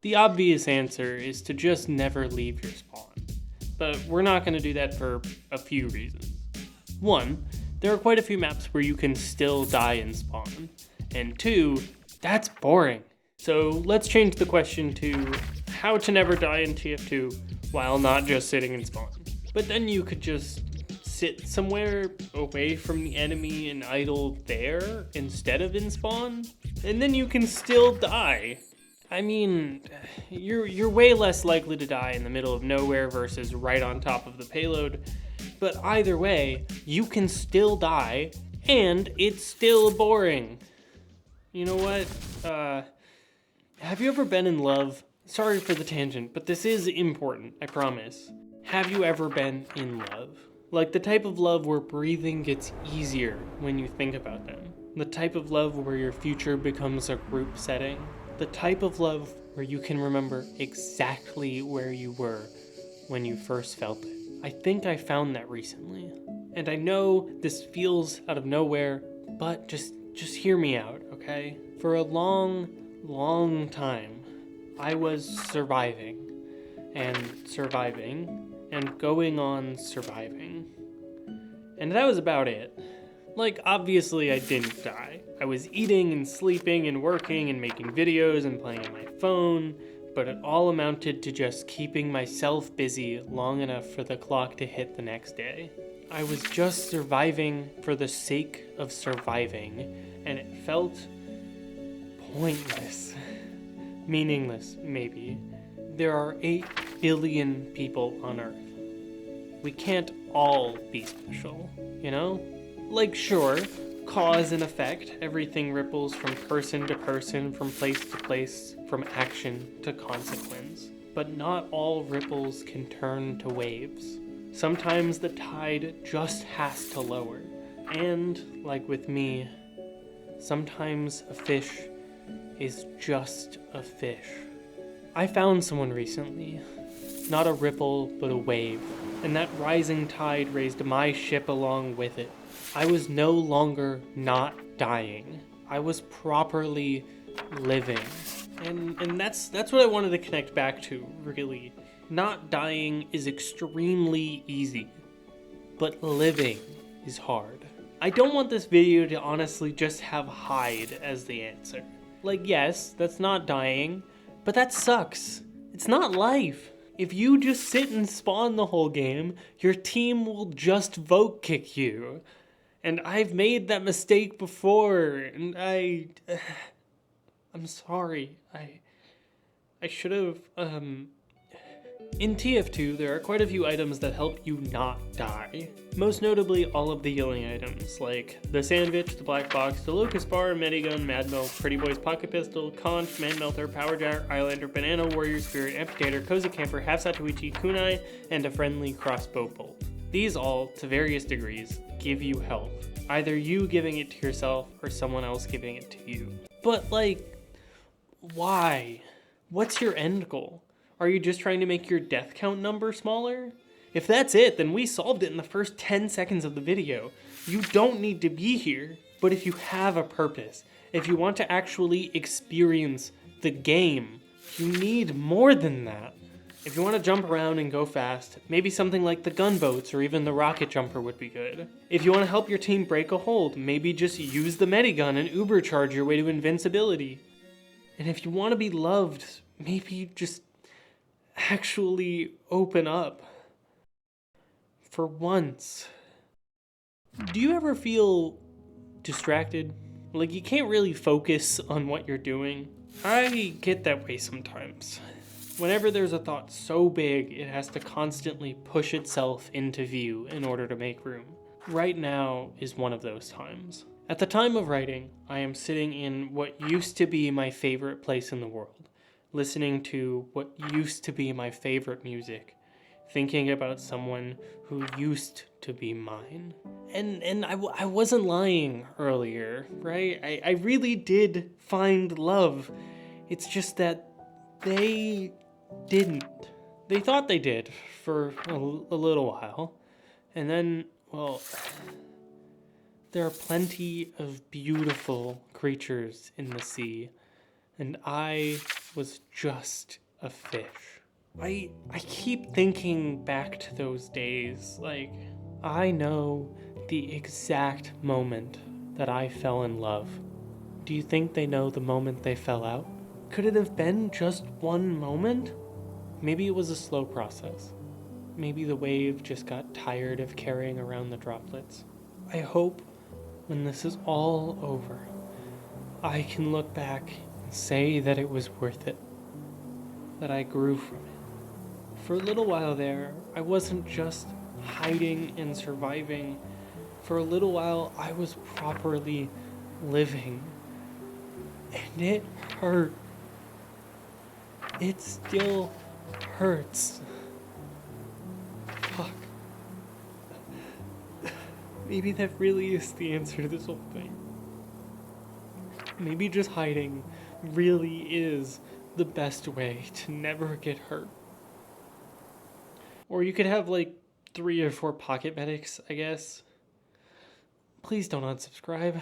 The obvious answer is to just never leave your spawn. But we're not going to do that for a few reasons. One, there are quite a few maps where you can still die in spawn. And two, that's boring. So let's change the question to how to never die in tf2 while not just sitting in spawn. But then you could just sit somewhere away from the enemy and idle there instead of in spawn, and then you can still die. I mean, you're way less likely to die in the middle of nowhere versus right on top of the payload, but either way, you can still die, and it's still boring. You know what? Have you ever been in love? Sorry for the tangent, but this is important, I promise. Have you ever been in love? Like the type of love where breathing gets easier when you think about them. The type of love where your future becomes a group setting. The type of love where you can remember exactly where you were when you first felt it. I think I found that recently. And I know this feels out of nowhere, but just hear me out, okay? For a long time, I was surviving and going on surviving. And that was about it. Like, obviously I didn't die. I was eating and sleeping and working and making videos and playing on my phone, but it all amounted to just keeping myself busy long enough for the clock to hit the next day. I was just surviving for the sake of surviving, and it felt pointless. Meaningless, maybe. There are 8 billion people on Earth. We can't all be special, you know? Like, sure, cause and effect, everything ripples from person to person, from place to place, from action to consequence. But not all ripples can turn to waves. Sometimes the tide just has to lower. And, like with me, sometimes a fish is just a fish. I found someone recently. Not a ripple, but a wave. And that rising tide raised my ship along with it. I was no longer not dying. I was properly living. And that's what I wanted to connect back to, really. Not dying is extremely easy, but living is hard. I don't want this video to honestly just have hide as the answer. Like, yes, that's not dying, but that sucks. It's not life. If you just sit and spawn the whole game, your team will just vote kick you. And I've made that mistake before, and I'm sorry. I should have, In tf2, there are quite a few items that help you not die. Most notably, all of the healing items, like the Sandwich, the Black Box, the Locust Bar, Medigun, Mad Milk, Pretty Boy's Pocket Pistol, Conch, Man Melter, Power Jar, Islander, Banana, Warrior Spirit, Amputator, Cozy Camper, Half Satoichi, Kunai, and a friendly crossbow bolt. These all, to various degrees, give you health. Either you giving it to yourself or someone else giving it to you. But like, why? What's your end goal? Are you just trying to make your death count number smaller? If that's it, then we solved it in the first 10 seconds of the video. You don't need to be here, but if you have a purpose, if you want to actually experience the game, you need more than that. If you want to jump around and go fast, maybe something like the gunboats or even the rocket jumper would be good. If you want to help your team break a hold, maybe just use the Medigun and Ubercharge your way to invincibility. And if you want to be loved, maybe just actually open up. For once. Do you ever feel distracted? Like you can't really focus on what you're doing? I get that way sometimes. Whenever there's a thought so big, it has to constantly push itself into view in order to make room. Right now is one of those times. At the time of writing, I am sitting in what used to be my favorite place in the world, listening to what used to be my favorite music, thinking about someone who used to be mine. And I wasn't lying earlier, right? I really did find love. It's just that they didn't. They thought they did for a little while. And then, well, there are plenty of beautiful creatures in the sea. and I was just a fish. I keep thinking back to those days. Like, I know the exact moment that I fell in love. Do you think they know the moment they fell out? Could it have been just one moment? Maybe it was a slow process. Maybe the wave just got tired of carrying around the droplets. I hope when this is all over, I can look back and say that it was worth it, that I grew from it. For a little while there, I wasn't just hiding and surviving. For a little while, I was properly living. And it hurt. It still hurts. Fuck. Maybe that really is the answer to this whole thing. Maybe just hiding really is the best way to never get hurt. Or you could have like 3 or 4 pocket medics, I guess. Please don't unsubscribe.